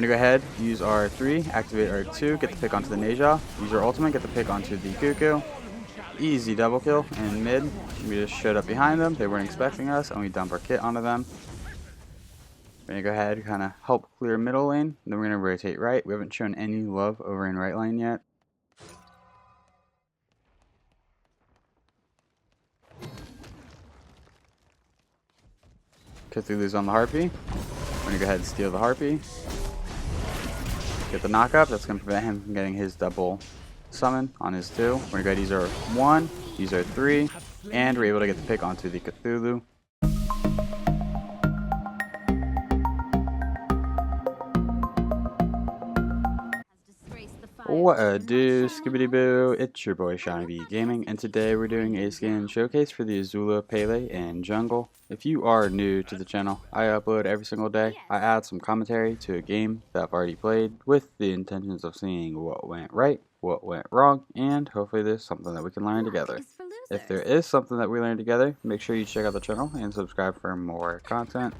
We're going to go ahead, use R3, activate R2, get the pick onto the Neja, use our ultimate, get the pick onto the Cuckoo. Easy double kill in mid. We just showed up behind them, they weren't expecting us, and we dump our kit onto them. We're going to go ahead and kind of help clear middle lane, then we're going to rotate right. We haven't shown any love over in right lane yet. Cthulhu's on the Harpy. We're going to go ahead and steal the Harpy. Get the knockup. That's going to prevent him from getting his double summon on his 2. We're going to go ahead and use our 1, use our 3, and we're able to get the pick onto the Cthulhu. What a do, skibbity boo, it's your boy Shawnee B Gaming, and today we're doing a skin showcase for the Azula Pele in jungle. If you are new to the channel, I upload every single day. I add some commentary to a game that I've already played with the intentions of seeing what went right, what went wrong, and hopefully there's something that we can learn together. If there is something that we learn together, make sure you check out the channel and subscribe for more content.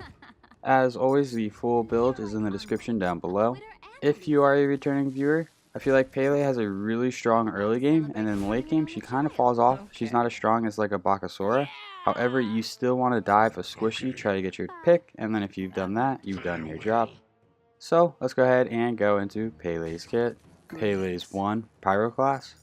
As always, the full build is in the description down below. If you are a returning viewer, I feel like Pele has a really strong early game, and then late game she kind of falls off. She's not as strong as like a Bakasura. However, you still want to dive a squishy, try to get your pick, and then if you've done that, you've done your job. So let's go ahead and go into Pele's kit. Pele's 1 Pyro class.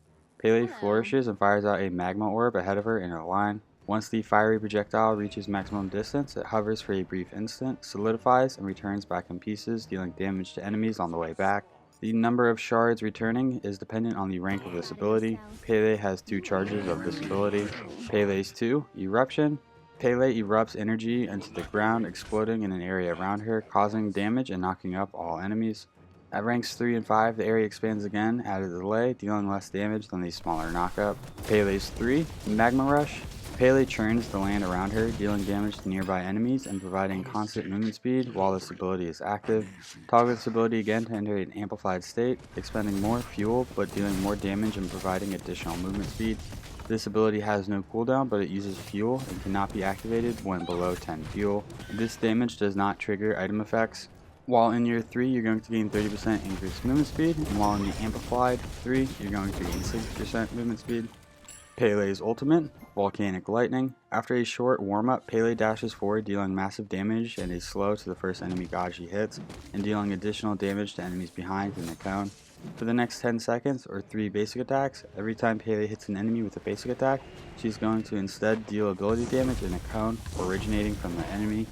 Pele flourishes and fires out a magma orb ahead of her in her line. Once the fiery projectile reaches maximum distance, it hovers for a brief instant, solidifies, and returns back in pieces, dealing damage to enemies on the way back. The number of shards returning is dependent on the rank of this ability. Pele has 2 charges of this ability. Pele's 2 Eruption. Pele erupts energy into the ground, exploding in an area around her, causing damage and knocking up all enemies. At ranks 3 and 5, the area expands again at a delay, dealing less damage than the smaller knockup. Pele's 3 Magma Rush. Pele churns the land around her, dealing damage to nearby enemies and providing constant movement speed while this ability is active. Toggle this ability again to enter an amplified state, expending more fuel but dealing more damage and providing additional movement speed. This ability has no cooldown, but it uses fuel and cannot be activated when below 10 fuel. This damage does not trigger item effects. While in year 3, you're going to gain 30% increased movement speed, and while in the amplified 3, you're going to gain 60% movement speed. Pele's ultimate, Volcanic Lightning. After a short warm-up, Pele dashes forward, dealing massive damage and a slow to the first enemy god she hits, and dealing additional damage to enemies behind in the cone. For the next 10 seconds, or 3 basic attacks, every time Pele hits an enemy with a basic attack, she's going to instead deal ability damage in a cone originating from the enemy.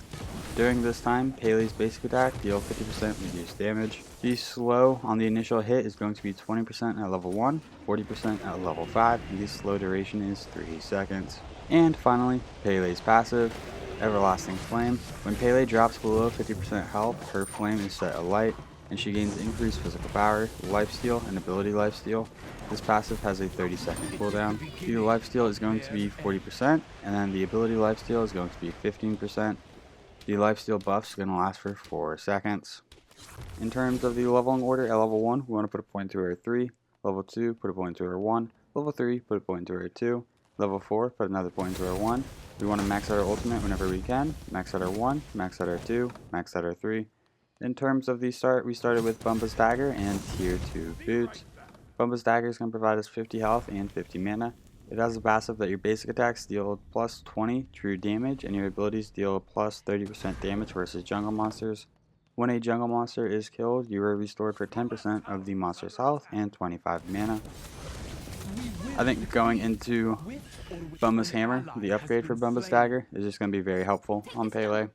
During this time, Pele's basic attack deals 50% reduced damage. The slow on the initial hit is going to be 20% at level 1, 40% at level 5, and the slow duration is 3 seconds. And finally, Pele's passive, Everlasting Flame. When Pele drops below 50% health, her flame is set alight, and she gains increased physical power, lifesteal, and ability lifesteal. This passive has a 30-second cooldown. The lifesteal is going to be 40%, and then the ability lifesteal is going to be 15%. The lifesteal buff is going to last for 4 seconds. In terms of the leveling order, at level 1, we want to put a point to our 3. Level 2, put a point to our 1. Level 3, put a point to our 2. Level 4, put another point to our 1. We want to max out our ultimate whenever we can. Max out our 1, max out our 2, max out our 3. In terms of the start, we started with Bumba's Dagger and tier 2 boots. Bumba's Dagger is going to provide us 50 health and 50 mana. It has a passive that your basic attacks deal plus 20 true damage and your abilities deal plus 30% damage versus jungle monsters. When a jungle monster is killed, you are restored for 10% of the monster's health and 25 mana. I think going into Bumba's Hammer, the upgrade for Bumba's Dagger, is just going to be very helpful on Pele.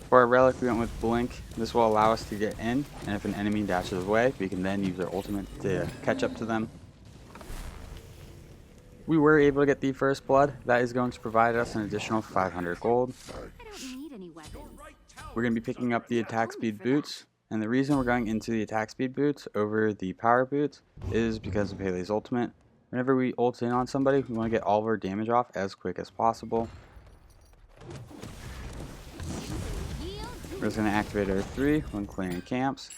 For our relic, we went with Blink. This will allow us to get in, and if an enemy dashes away, we can then use our ultimate to catch up to them. We were able to get the first blood. That is going to provide us an additional 500 gold. We're going to be picking up the attack speed boots. And the reason we're going into the attack speed boots over the power boots is because of Pele's ultimate. Whenever we ult in on somebody, we want to get all of our damage off as quick as possible. We're just going to activate our 3 when clearing camps.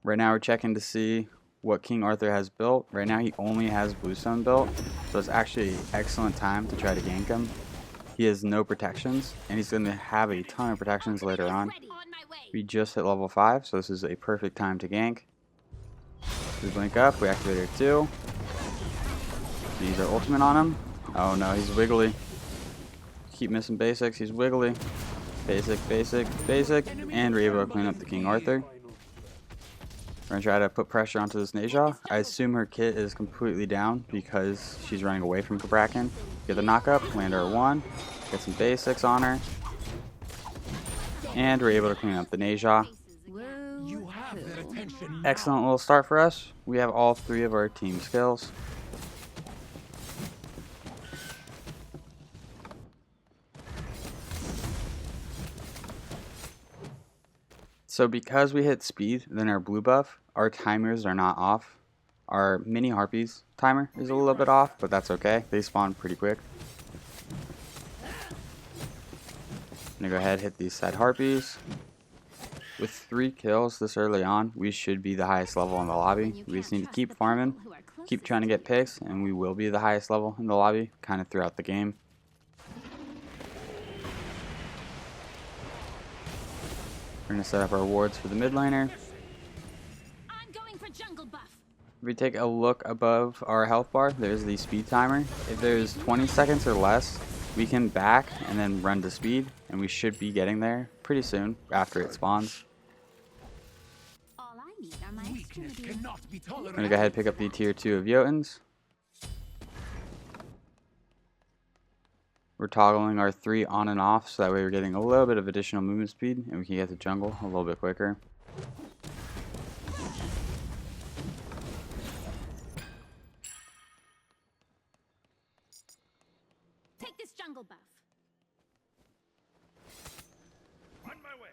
Right now we're checking to see what King Arthur has built. Right now he only has Bluestone built, so it's actually an excellent time to try to gank him. He has no protections, and he's going to have a ton of protections later on. We just hit level 5, so this is a perfect time to gank. We blink up, we activate our 2. We use our ultimate on him. Oh no, he's wiggly. Keep missing basics, he's wiggly. Basic, basic, basic, and we're able to clean up the King Arthur. We're going to try to put pressure onto this Neja. I assume her kit is completely down because she's running away from Kraken. Get the knockup, land our 1, get some basics on her. And we're able to clean up the Neja. Excellent little start for us. We have all 3 of our team skills. So because we hit speed, then our blue buff, our timers are not off. Our mini harpies timer is a little bit off, but that's okay. They spawn pretty quick. I'm gonna go ahead and hit these side harpies. With 3 kills this early on, we should be the highest level in the lobby. We just need to keep farming, keep trying to get picks, and we will be the highest level in the lobby kind of throughout the game. We're going to set up our wards for the mid laner. If we take a look above our health bar, there's the speed timer. If there's 20 seconds or less, we can back and then run to speed, and we should be getting there pretty soon after it spawns. I'm going to go ahead and pick up the tier 2 of Jotunns. We're toggling our 3 on and off, so that way we're getting a little bit of additional movement speed, and we can get the jungle a little bit quicker. Take this jungle buff. On my way.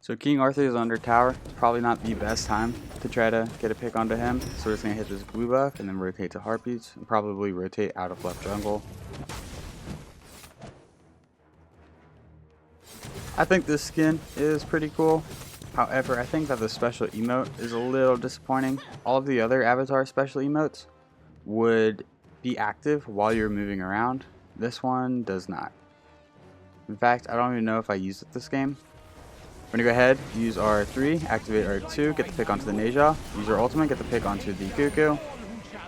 So King Arthur is under tower. It's probably not the best time to try to get a pick onto him, so we're just going to hit this blue buff and then rotate to harpies, and probably rotate out of left jungle. I think this skin is pretty cool. However, I think that the special emote is a little disappointing. All of the other avatar special emotes would be active while you're moving around. This one does not. In fact, I don't even know if I used it this game. We're going to go ahead, use our 3, activate our 2, get the pick onto the Neja, use our ultimate, get the pick onto the Cuckoo.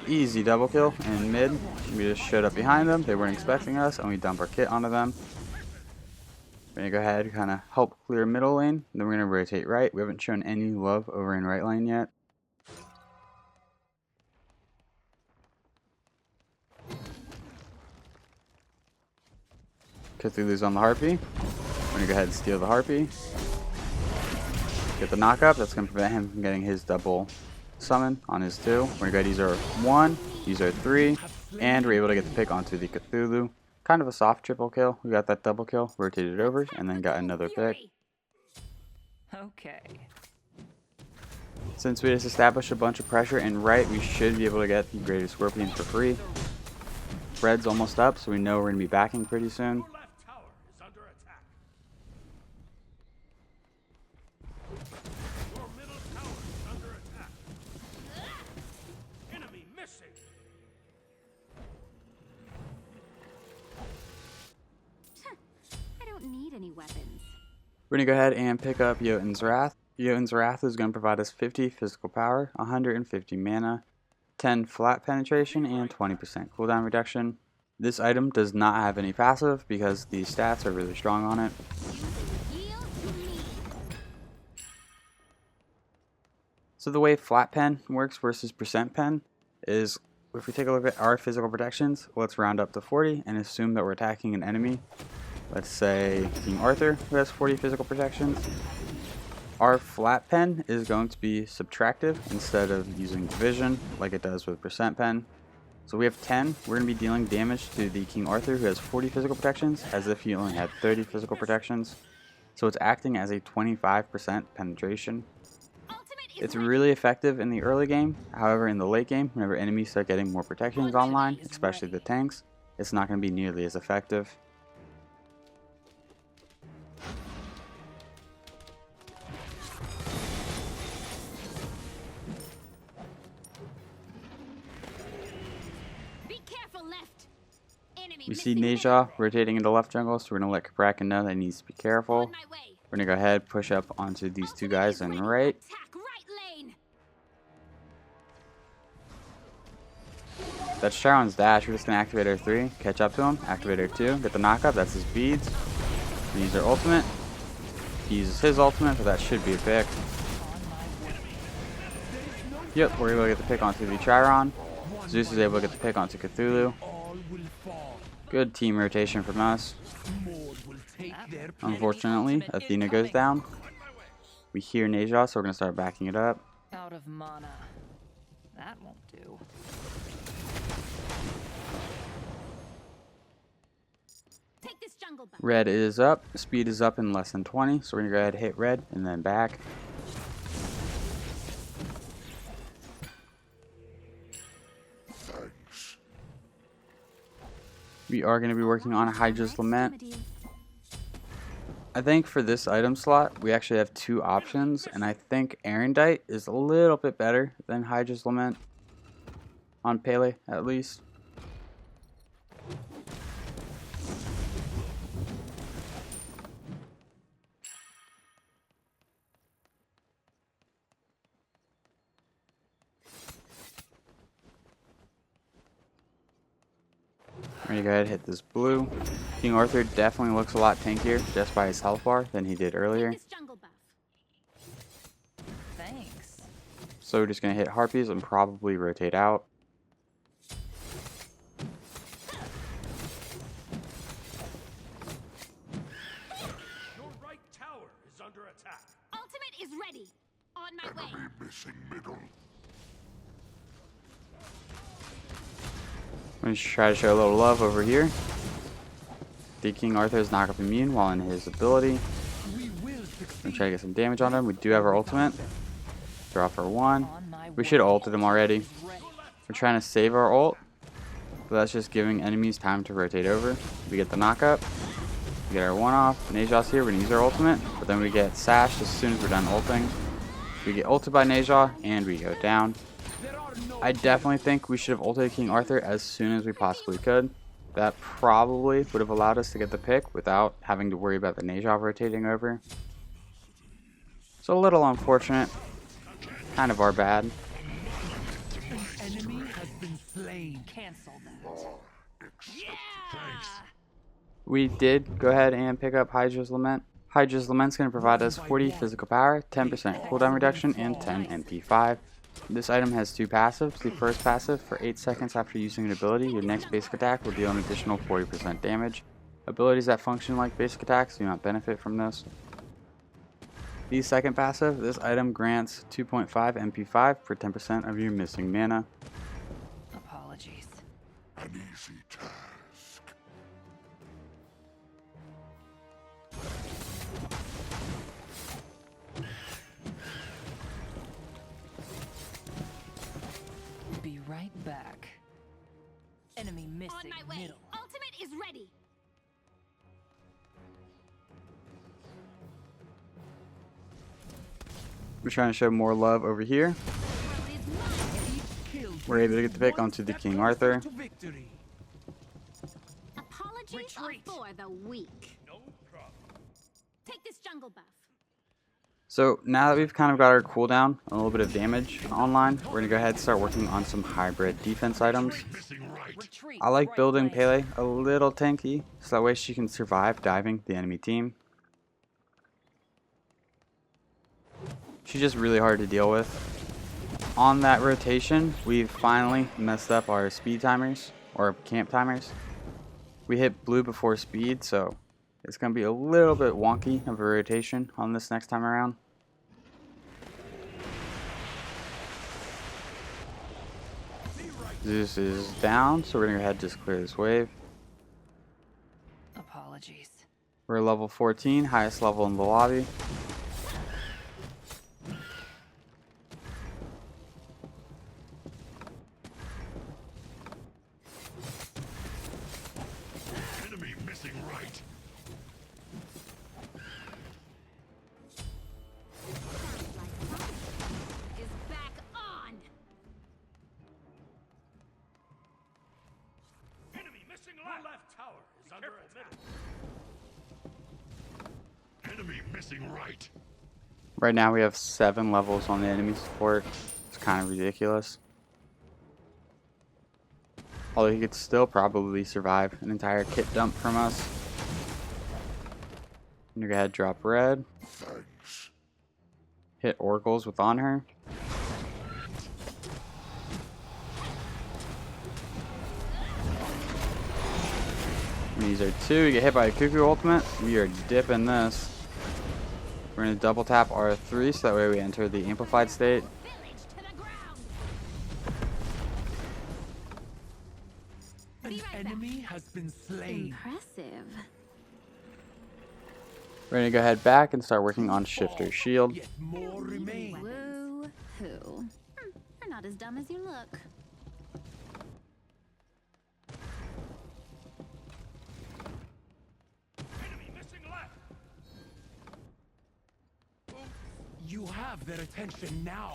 Easy double kill in mid. We just showed up behind them, they weren't expecting us, and we dump our kit onto them. We're going to go ahead and kind of help clear middle lane, then we're going to rotate right. We haven't shown any love over in right lane yet. Cthulhu's on the Harpy. We're going to go ahead and steal the Harpy. Get the knockup, that's going to prevent him from getting his double summon on his 2. We're going to go ahead and use our 1, use our 3, and we're able to get the pick onto the Cthulhu. Kind of a soft triple kill. We got that double kill, rotated over, and then got another pick. Okay. Since we just established a bunch of pressure and right, we should be able to get the Greater Scorpion for free. Red's almost up, so we know we're going to be backing pretty soon. We're going to go ahead and pick up Jotunn's Wrath. Jotunn's Wrath is going to provide us 50 physical power, 150 mana, 10 flat penetration, and 20% cooldown reduction. This item does not have any passive because the stats are really strong on it. So the way flat pen works versus percent pen is, if we take a look at our physical protections, let's round up to 40 and assume that we're attacking an enemy. Let's say King Arthur, who has 40 physical protections. Our flat pen is going to be subtractive instead of using division like it does with percent pen. So we have 10. We're going to be dealing damage to the King Arthur, who has 40 physical protections, as if he only had 30 physical protections. So it's acting as a 25% penetration. It's really effective in the early game. However, in the late game, whenever enemies start getting more protections online, especially the tanks, it's not going to be nearly as effective. Enemy We see missing Neja middle. rotating into left jungle, so we're going to let Kraken know that he needs to be careful. On my way. We're going to go ahead, push up onto these two Ultimate guys is and ready. right. Attack right lane. That's Sharon's dash. We're just going to activate our 3, catch up to him, activate our 2, get the knockup. That's his beads. We use our ultimate. He uses his ultimate, but that should be a pick. Yep, we're able to get the pick onto the Chiron. Zeus is able to get the pick onto Cthulhu. Good team rotation from us. Unfortunately, Athena goes down. We hear Neja, so we're going to start backing it up. Out of mana. That won't do. Take this jungle buff. Red is up. Speed is up in less than 20, so we're going to go ahead and hit red and then back. We are going to be working on a Hydra's Lament. I think for this item slot, we actually have 2 options, and I think Arondight is a little bit better than Hydra's Lament. On Pele, at least. We're gonna go ahead and hit this blue. King Arthur definitely looks a lot tankier just by his health bar than he did earlier. This jungle buff. Thanks. So we're just gonna hit harpies and probably rotate out. Your right tower is under attack. Ultimate is ready. On my way. Missing middle. I'm gonna try to show a little love over here. The King Arthur is knock up immune while in his ability. I'm gonna try to get some damage on him. We do have our ultimate. Draw for 1. We should have ulted him already. We're trying to save our ult, but that's just giving enemies time to rotate over. We get the knockup. We get our 1 off. Neja's here. We're gonna use our ultimate, but then we get sashed as soon as we're done ulting. We get ulted by Neja, and we go down. I definitely think we should have ulted King Arthur as soon as we possibly could. That probably would have allowed us to get the pick without having to worry about the Neja rotating over. It's a little unfortunate. Kind of our bad. Enemy has been slain. Cancel that. We did go ahead and pick up Hydra's Lament. Hydra's Lament's going to provide us 40 physical power, 10% cooldown reduction, and 10 MP5. This item has 2 passives. The first passive, for 8 seconds after using an ability, your next basic attack will deal an additional 40% damage. Abilities that function like basic attacks do not benefit from this. The second passive, this item grants 2.5 MP5 for 10% of your missing mana. Apologies. An easy task. Be right back. Enemy On missing my way. middle. Ultimate is ready. We're trying to show more love over here. World is mine. We're able to get the pick onto the King Arthur. Apologies are for the weak. No problem. Take this jungle buff. So now that we've kind of got our cooldown, a little bit of damage online, we're going to go ahead and start working on some hybrid defense items. Missing right. Retreat. I like right building lane. Pele a little tanky, so that way she can survive diving the enemy team. She's just really hard to deal with. On that rotation, we've finally messed up our speed timers, or camp timers. We hit blue before speed, so it's going to be a little bit wonky of a rotation on this next time around. Zeus is down, so we're going to go ahead and just clear this wave. Apologies. We're level 14, highest level in the lobby. Enemy missing right. Is back on. Enemy missing Your left tower is under attack. Enemy missing right. Right now we have 7 levels on the enemy support. It's kind of ridiculous. Although he could still probably survive an entire kit dump from us. I'm gonna go ahead, drop red. Thanks. Hit oracles with on her. We use our 2. We get hit by a cuckoo ultimate. We are dipping this. We're gonna double tap R3 so that way we enter the amplified state. Village to the ground. An enemy has been slain. Impressive. We're gonna go ahead back and start working on Shifter Shield. Yet more remain. Woo-hoo. You're not as dumb as you look. Enemy missing left. You have their attention now.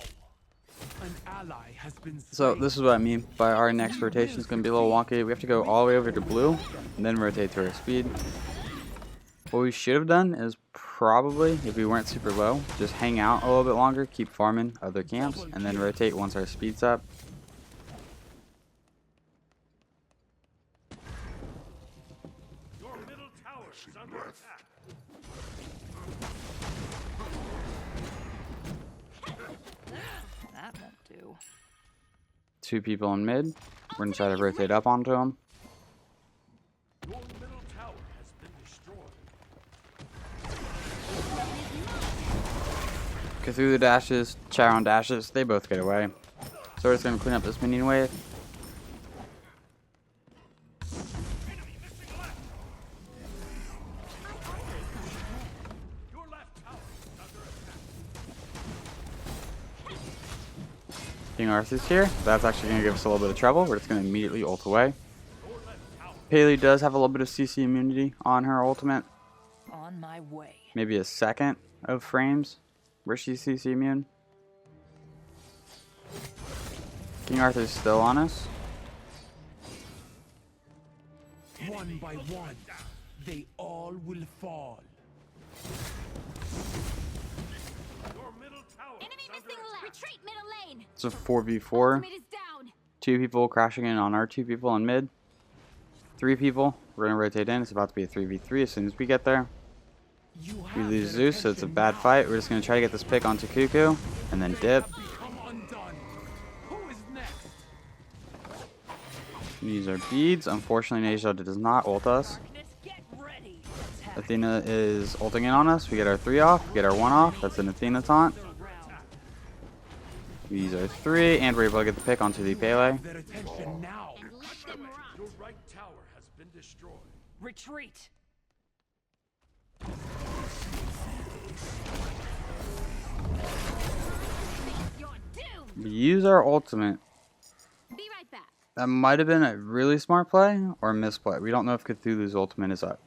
An ally has been slain. So this is what I mean by our next rotation is going to be a little wonky. We have to go all the way over to blue and then rotate to our speed. What we should have done is probably, if we weren't super low, just hang out a little bit longer, keep farming other camps, and then rotate once our speed's up. Your middle tower is under attack. That won't do. 2 people in mid. We're going to try to rotate up onto them. Your middle tower has been destroyed. Cthulhu dashes, Charon dashes, they both get away. So we're just going to clean up this minion wave. Enemy missing left. Your left tower is under attack. King Arthur's here. That's actually going to give us a little bit of trouble. We're just going to immediately ult away. Pele does have a little bit of CC immunity on her ultimate. On my way. Maybe a second of frames where she's CC immune. King Arthur's still on us. One by one, they all will fall. Your middle tower Enemy is under missing attack. left. Retreat middle lane. It's a 4v4. Ultimate is down. 2 people crashing in on our 2 people in mid. 3 people. We're going to rotate in. It's about to be a 3v3 as soon as we get there. You We have lose their Zeus, so it's a attention bad now. fight. We're just going to try to get this pick onto Cuckoo and then dip. Become undone. Who is next? We use our beads. Unfortunately, Neja does not ult us. Darkness, get ready. Athena is ulting in on us. We get our 3 off. We get our 1 off. That's an Athena taunt. We use our 3, and we're able to get the pick onto the Pele. Their attention now. And let them rot. Your right tower has been destroyed. Retreat. You're doomed. We use our ultimate. Be right back. That might have been a really smart play or a misplay. We don't know if Cthulhu's ultimate is up.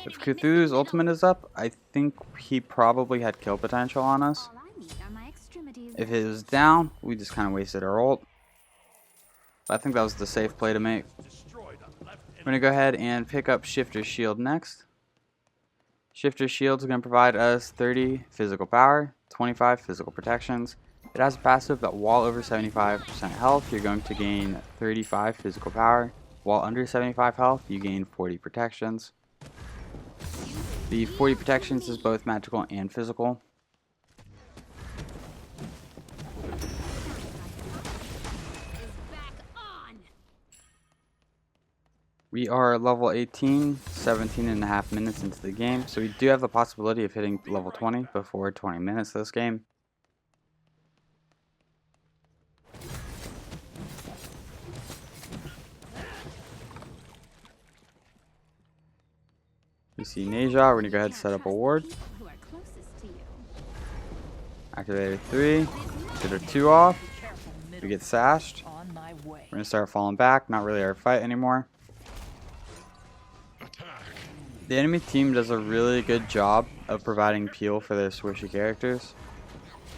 If Cthulhu's ultimate is up, I think he probably had kill potential on us. All I need are my extremities. If it was down, we just kind of wasted our ult. I think that was the safe play to make. Destroyed on left We're going to go ahead and pick up Shifter Shield next. Shifter Shield is going to provide us 30 physical power, 25 physical protections. It has a passive that while over 75% health, you're going to gain 35 physical power. While under 75 health, you gain 40 protections. The 40 protections is both magical and physical. Is back on. We are level 18, 17 and a half minutes into the game, so we do have the possibility of hitting level 20 before 20 minutes this game. We see Neja. We're going to go ahead and set up a ward. People who are closest to you. Activator 3. Get our 2 off. Careful, middle. We get sashed. On my way. We're going to start falling back. Not really our fight anymore. Attack. The enemy team does a really good job of providing peel for their swishy characters.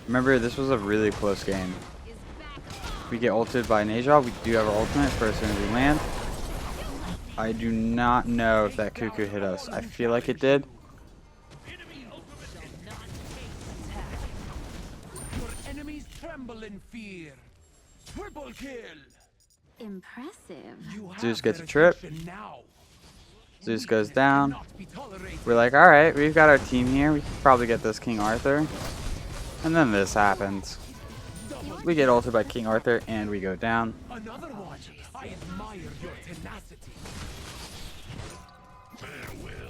Remember, this was a really close game. Is back If we get ulted by Neja, we do have our ultimate for as soon as we land. I do not know if that cuckoo hit us. I feel like it did. Your enemies tremble in fear. Triple kill. Impressive. You have Zeus gets their a trip. attention now. Zeus goes down. Cannot be tolerated. We're like, alright, we've got our team here. We can probably get this King Arthur. And then this happens. We get ulted by King Arthur and we go down. Another one. I admire your tenacity.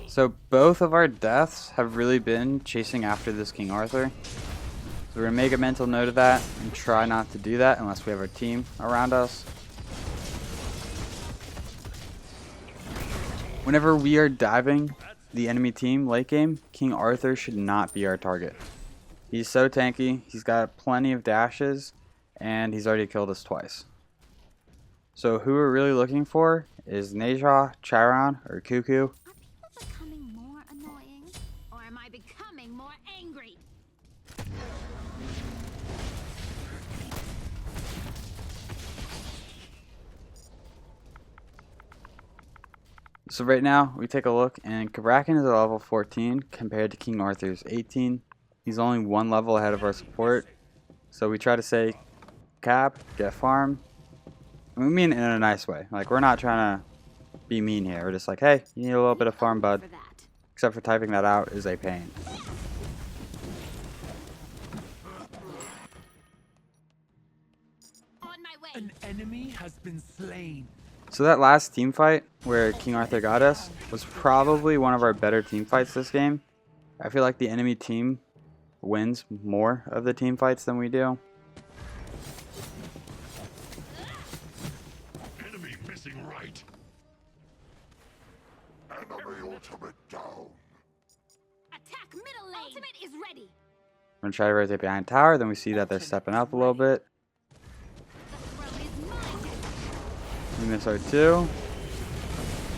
So both of our deaths have really been chasing after this King Arthur. So we're going to make a mental note of that and try not to do that unless we have our team around us. Whenever we are diving the enemy team late game, King Arthur should not be our target. He's so tanky, he's got plenty of dashes, and he's already killed us twice. So who we're really looking for is Neja, Charon, or Cuckoo. Are people becoming more annoying? Or am I becoming more angry? So right now, we take a look, and Kabrakan is a level 14 compared to King Arthur's 18. He's only one level ahead of our support. So we try to say, cap, get farm. And we mean it in a nice way. Like, we're not trying to be mean here. We're just like, hey, you need a little bit of farm, bud. For that. Except for typing that out is a pain. On my way. An enemy has been slain. So that last team fight where King Arthur got us was probably one of our better team fights this game. I feel like the enemy team wins more of the team fights than we do. Enemy missing right. Enemy ultimate down. Attack middle lane. Ultimate is ready. We're going to try to rotate behind tower, then we see that they're stepping up a little bit. The throne is mine. We miss our 2.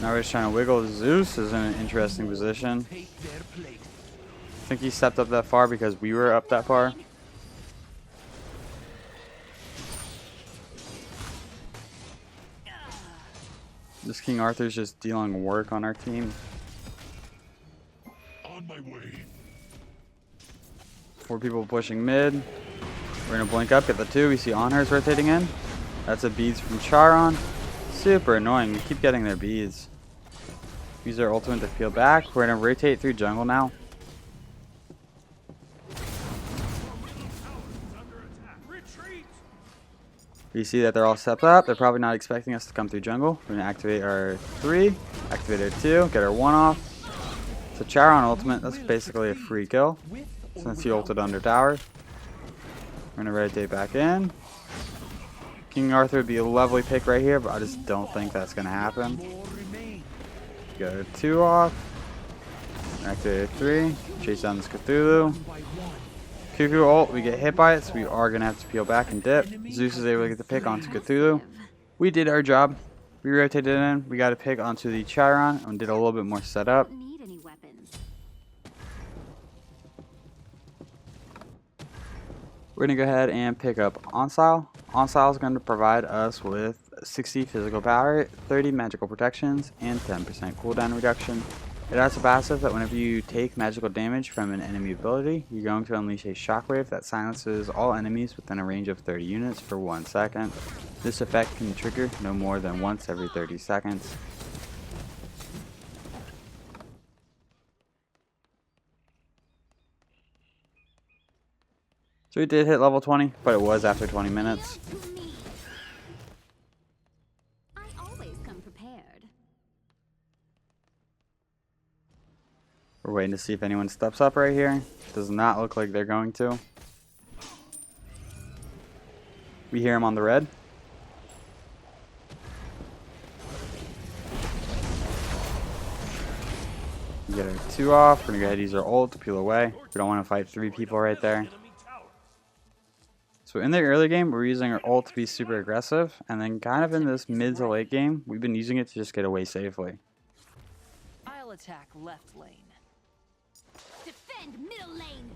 Now we're just trying to wiggle. Zeus is in an interesting position. Take their place. I think he stepped up that far because we were up that far. This King Arthur's just dealing work on our team. On my way. 4 people pushing mid. We're going to blink up, get the 2. We see Honors rotating in. That's a beads from Charon. Super annoying. We keep getting their beads. Use our ultimate to peel back. We're going to rotate through jungle now. Retreat! We see that they're all stepped up. They're probably not expecting us to come through jungle. We're going to activate our 3, activate our 2, get our 1 off. So Charon ultimate, that's basically a free kill since he ulted under tower. We're going to rotate back in. King Arthur would be a lovely pick right here, but I just don't think that's going to happen. More remain. Get our 2 off. Activate our 3. Chase down this Cthulhu. By one. Cuckoo ult, we get hit by it, so we are going to have to peel back and dip. Zeus is able to get the pick onto Cthulhu. We did our job. We rotated in. We got a pick onto the Chiron and did a little bit more setup. Don't need any weapons. We're going to go ahead and pick up Ancile. Ancile is going to provide us with 60 physical power, 30 magical protections, and 10% cooldown reduction. It has a passive that whenever you take magical damage from an enemy ability, you're going to unleash a shockwave that silences all enemies within a range of 30 units for 1 second. This effect can trigger no more than once every 30 seconds. So we did hit level 20, but it was after 20 minutes. Yield to me. I always come prepared. We're waiting to see if anyone steps up right here. Does not look like they're going to. We hear him on the red. We get our 2 off. We're going to go ahead and use our ult to peel away. We don't want to fight 3 people right there. Enemy tower. So in the early game, we're using our ult to be super aggressive. And then kind of in this mid to late game, we've been using it to just get away safely. I'll attack left lane. Defend middle lane.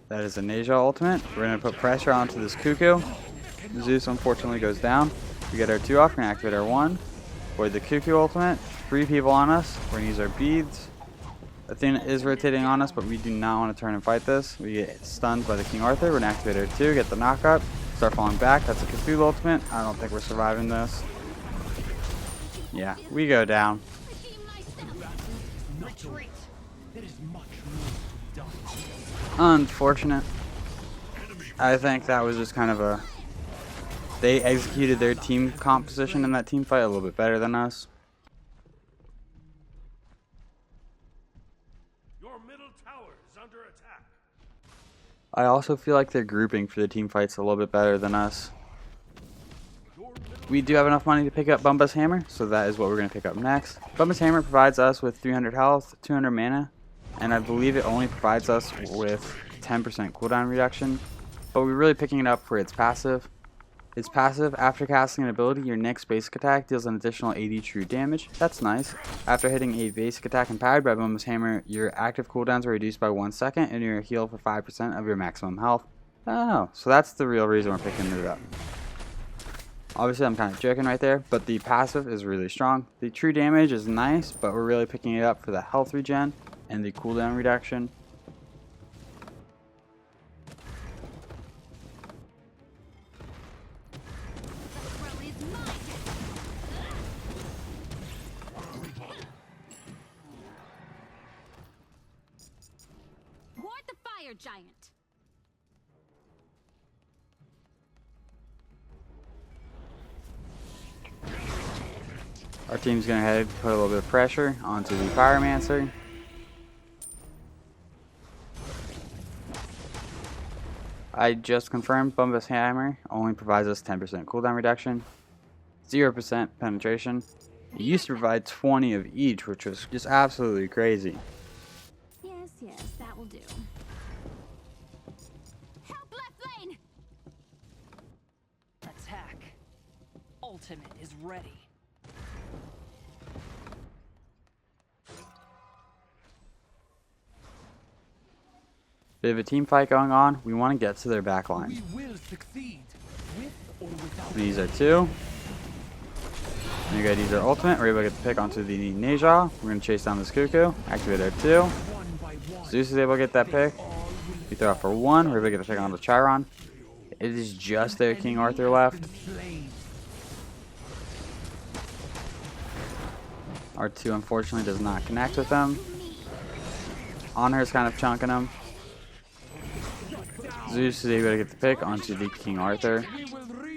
That is a Neja ultimate. We're going to put pressure onto this Cuckoo. Zeus unfortunately goes down. We get our 2 off. We're going to activate our 1. Avoid the Cuckoo ultimate. 3 people on us. We're going to use our beads. Athena is rotating on us, but we do not want to turn and fight this. We get stunned by the King Arthur. We're going to activate our 2, get the knockup, start falling back. That's a Cthulhu ultimate. I don't think we're surviving this. Yeah, we go down. Retreat. There is much more to be done. Unfortunate. I think that was just kind of a... They executed their team composition in that team fight a little bit better than us. Your middle tower is under attack. I also feel like their grouping for the team fights a little bit better than us. We do have enough money to pick up Bumba's hammer, so that is what we're going to pick up next. Bumba's hammer provides us with 300 health, 200 mana, and I believe it only provides us with 10% cooldown reduction, but we're really picking it up for its passive. Its passive, after casting an ability, your next basic attack deals an additional 80 true damage. That's nice. After hitting a basic attack empowered by Bumba's hammer, your active cooldowns are reduced by 1 second and you're healed for 5% of your maximum health. Oh, so that's the real reason we're picking it up. Obviously, I'm kind of joking right there, but the passive is really strong. The true damage is nice, but we're really picking it up for the health regen and the cooldown reduction. Ward the fire giant. Our team's going to head put a little bit of pressure onto the Pyromancer. I just confirmed Bumba's hammer only provides us 10% cooldown reduction, 0% penetration. It used to provide 20 of each, which was just absolutely crazy. Yes, that will do. Help left lane. Attack. Ultimate is ready. Bit of a team fight going on. We want to get to their back line. We will succeed, with or without. We use our 2. We're going to use our ultimate. We're able to get the pick onto the Neja. We're going to chase down this Cuckoo. Activate our 2. One by one. Zeus is able to get that pick. We throw out for 1. We're able to get the pick onto Chiron. It is just their King Arthur left. Our 2 unfortunately does not connect with them. Honor's kind of chunking them. Zeus is able to get the pick onto the King Arthur.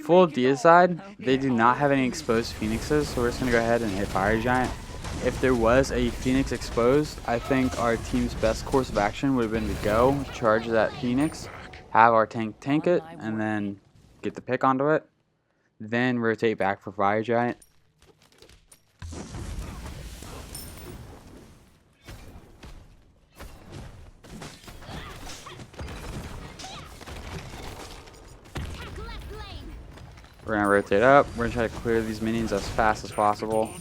Full deicide, they do not have any exposed phoenixes, so we're just going to go ahead and hit Fire Giant. If there was a phoenix exposed, I think our team's best course of action would have been to go, charge that phoenix, have our tank it, and then get the pick onto it. Then rotate back for Fire Giant. We're going to rotate up. We're going to try to clear these minions as fast as possible.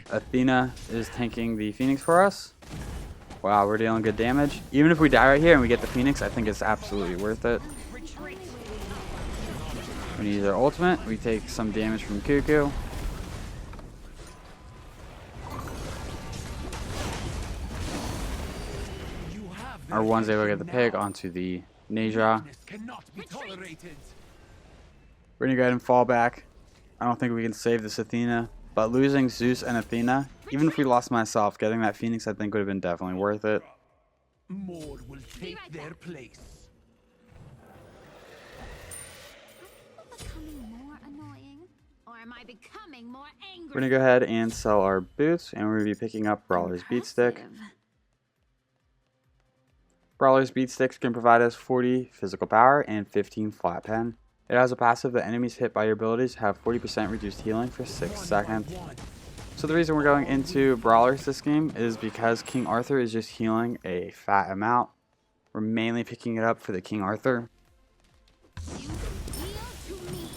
Athena is tanking the Phoenix for us. Wow, we're dealing good damage. Even if we die right here and we get the Phoenix, I think it's absolutely worth it. We use our ultimate. We take some damage from Cuckoo. Our 1's able to get the pick onto the Neja. Cannot be tolerated. We're going to go ahead and fall back. I don't think we can save this Athena. But losing Zeus and Athena, even if we lost myself, getting that Phoenix I think would have been definitely worth it. More will take their place. Am I becoming more annoying? Or am I becoming more angry? We're going to go ahead and sell our boots, and we're going to be picking up Brawler's Beatstick. Brawler's Beatsticks can provide us 40 physical power and 15 flat pen. It has a passive that enemies hit by your abilities have 40% reduced healing for 6 seconds. So the reason we're going into Brawlers this game is because King Arthur is just healing a fat amount. We're mainly picking it up for the King Arthur. You will yield to me.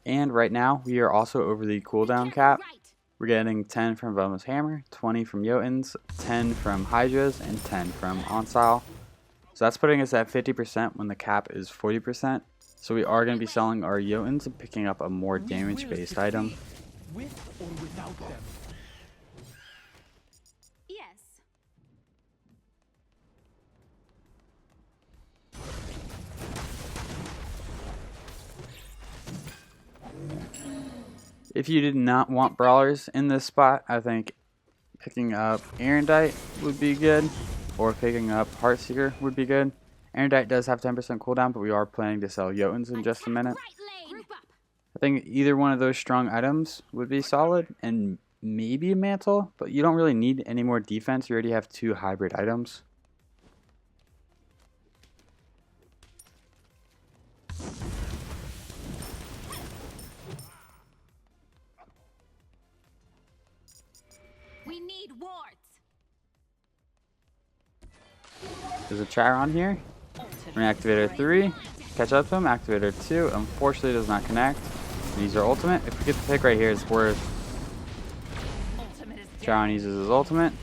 And right now, we are also over the cooldown cap. Right. We're getting 10 from Bumba's Hammer, 20 from Jotunn's, 10 from Hydra's, and 10 from Ancile. So that's putting us at 50% when the cap is 40%. So we are going to be selling our Jotunns and picking up a more damage-based item. With or without them. Yes. If you did not want brawlers in this spot, I think picking up Arondight would be good, or picking up Heartseeker would be good. Arondight does have 10% cooldown, but we are planning to sell Jotunns in just a minute. Right lane. Group up. I think either one of those strong items would be solid, and maybe a mantle, but you don't really need any more defense. You already have 2 hybrid items. We need wards. There's a Chiron here. We're going to activate our 3, catch up to him, activate our 2. Unfortunately, it does not connect. We use our ultimate. If we get the pick right here, it's worth. Chiron uses his ultimate.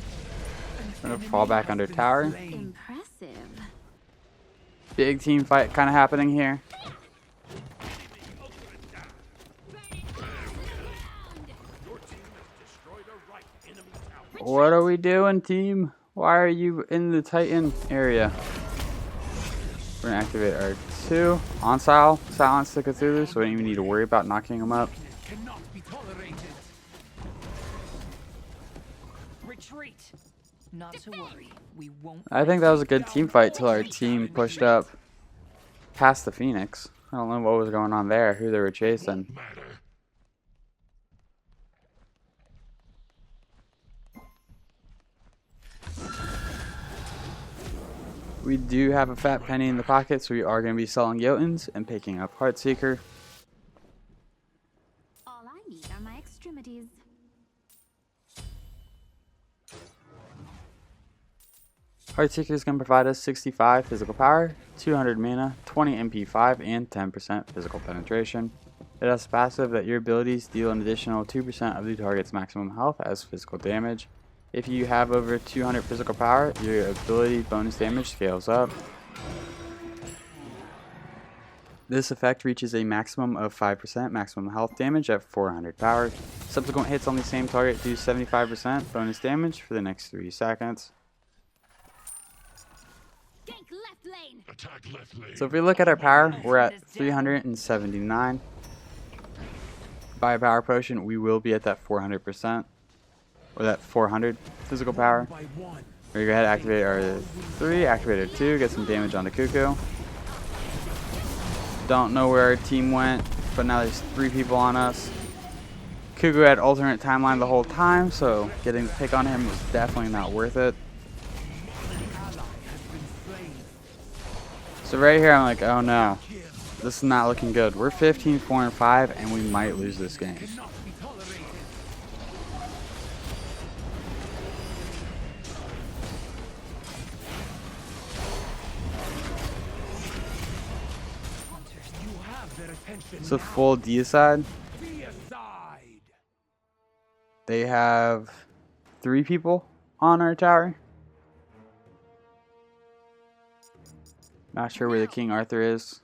We're going to fall back under tower. Impressive. Big team fight kind of happening here. What are we doing, team? Why are you in the Titan area? We're going to activate our 2. Ancile, silence the Cthulhu, so we don't even need to worry about knocking him up. Cannot be tolerated. Retreat. Not to worry. We won't. I think that was a good team fight till our team pushed up past the Phoenix. I don't know what was going on there, who they were chasing. Matter. We do have a fat penny in the pocket, so we are going to be selling Jotunns and picking up Heartseeker. All I need are my extremities. Heartseeker is going to provide us 65 physical power, 200 mana, 20 MP5, and 10% physical penetration. It has a passive that your abilities deal an additional 2% of the target's maximum health as physical damage. If you have over 200 physical power, your ability bonus damage scales up. This effect reaches a maximum of 5% maximum health damage at 400 power. Subsequent hits on the same target do 75% bonus damage for the next 3 seconds. Gank left lane. Attack left lane. So if we look at our power, we're at 379. By a power potion, we will be at that 400%. Or that 400 physical power. By one. We're going to go ahead and activate our 3, activate our 2, get some damage on the Cuckoo. Don't know where our team went, but now there's 3 people on us. Cuckoo had alternate timeline the whole time, so getting the pick on him was definitely not worth it. So right here I'm like, oh no, this is not looking good. We're 15, 4, and 5, and we might lose this game. Cannot be tolerated. You have their attention. It's a full deicide. Deicide. They have 3 people on our tower. Not sure where the King Arthur is.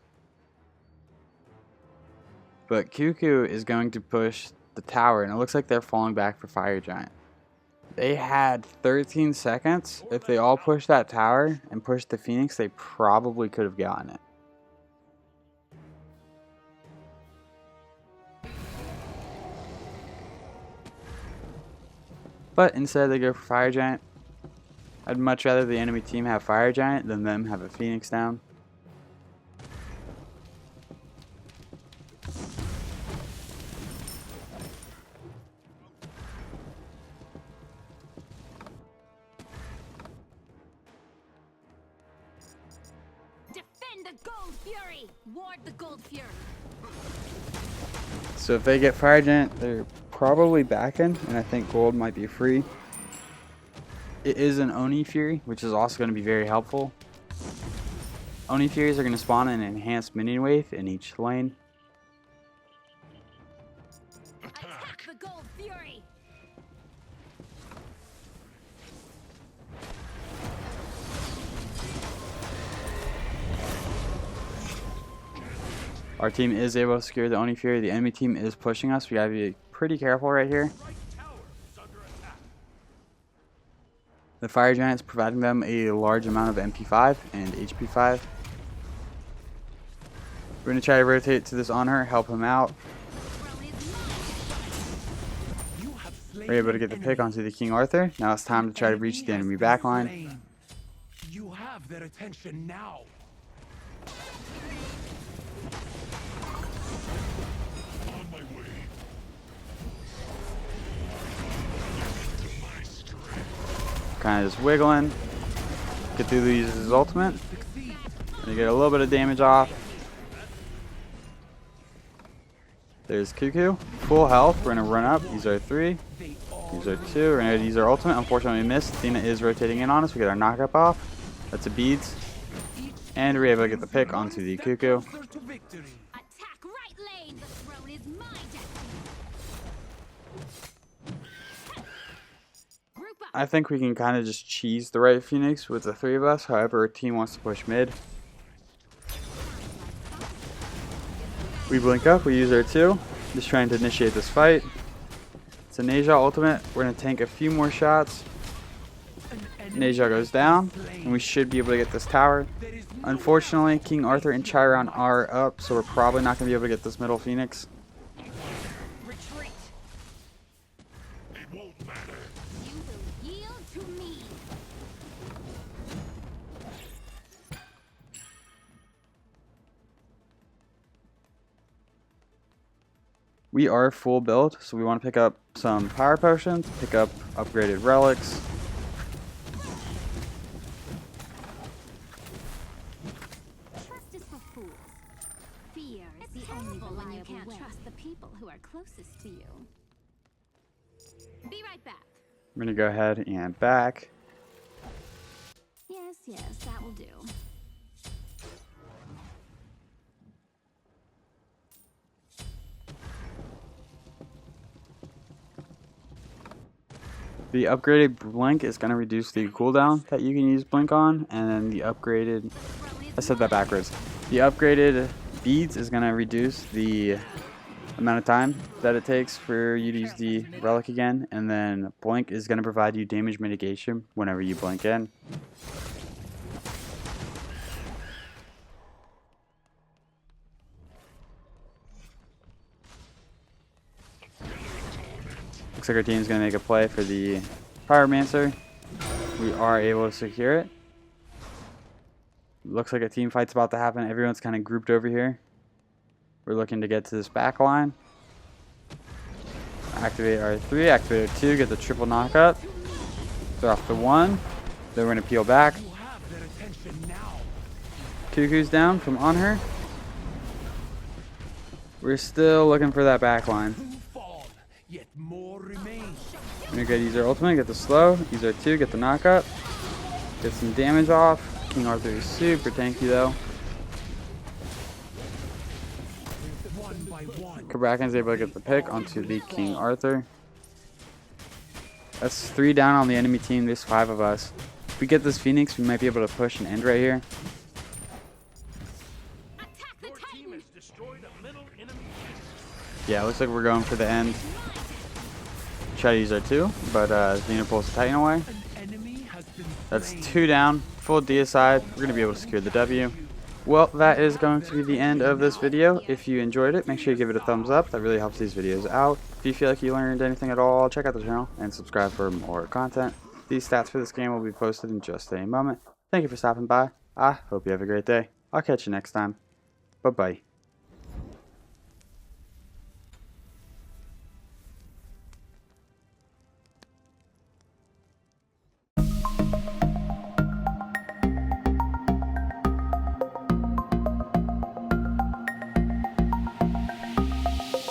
But Cuckoo is going to push the tower, and it looks like they're falling back for Fire Giant. They had 13 seconds. If they all pushed that tower and pushed the Phoenix, they probably could have gotten it. But instead they go for Fire Giant. I'd much rather the enemy team have Fire Giant than them have a Phoenix down. Defend the Gold Fury. Ward the Gold Fury. So if they get Fire Giant, they're probably backing, and I think gold might be free. It is an Oni Fury, which is also going to be very helpful. Oni Furies are going to spawn an enhanced minion wave in each lane. Attack the Gold Fury. Our team is able to secure the Oni Fury. The enemy team is pushing us. We gotta be pretty careful right here. Right tower is under attack. The Fire Giant is providing them a large amount of MP5 and HP5. We're gonna try to rotate to this on her, help him out. You have slain We're able to get the an pick enemy. onto the King Arthur. Now it's time to try to reach the enemy backline. You have their attention now. On my way. My strength. Kind of just wiggling. Cthulhu uses his ultimate. Succeed. Gonna get a little bit of damage off. There's Cuckoo. Full health. We're gonna run up. Use our 3. They all Use our 2. We're gonna use our ultimate. Unfortunately, we missed. Athena is rotating in on us. We get our knockup off. That's a beads. And we're able to get the pick onto the Cuckoo. closer to victory. Attack right lane. The throne is my destiny. Group up. I think we can kind of just cheese the right Phoenix with the 3 of us. However, our team wants to push mid. We blink up, we use our 2, just trying to initiate this fight. It's a Neja ultimate. We're going to tank a few more shots. Neja goes down, and we should be able to get this tower. There is no Unfortunately, King Arthur and Chiron are up, so we're probably not going to be able to get this middle Phoenix. Retreat. It won't matter. You will yield to me. We are full build, so we want to pick up some power potions, pick up upgraded relics. Trust is for fools. Fear is the only when you can't trust the people who are closest to you. Be right back. I'm going to go ahead and back. Yes, that will do. The upgraded blink is going to reduce the cooldown that you can use blink on, and then the upgraded, I said that backwards. The upgraded beads is going to reduce the amount of time that it takes for you to use the relic again, and then blink is going to provide you damage mitigation whenever you blink in. Looks like our team's going to make a play for the Pyromancer. We are able to secure it. Looks like a team fight's about to happen. Everyone's kind of grouped over here. We're looking to get to this back line. Activate our 3, activate our 2, get the triple knockup. Throw off the 1. Then we're going to peel back. You have their attention now. Cuckoo's down from on her. We're still looking for that back line. Two fall, yet more remain. We're going to go use our ultimate, get the slow, use our 2, get the knockup. Get some damage off. King Arthur is super tanky though. One by one. Kraken's able to get the pick onto the King Arthur. That's 3 down on the enemy team. There's 5 of us. If we get this Phoenix, we might be able to push and end right here. Attack the Your team Titan. has destroyed a middle enemy. Yeah, looks like we're going for the end. Try to use our 2, but Xena pulls the Titan away. An enemy has been That's slain. 2 down. Full deicide. We're going to be able to secure the W. Well, that is going to be the end of this video. If you enjoyed it, make sure you give it a thumbs up. That really helps these videos out. If you feel like you learned anything at all, check out the channel and subscribe for more content. These stats for this game will be posted in just a moment. Thank you for stopping by. I hope you have a great day. I'll catch you next time. Bye-bye.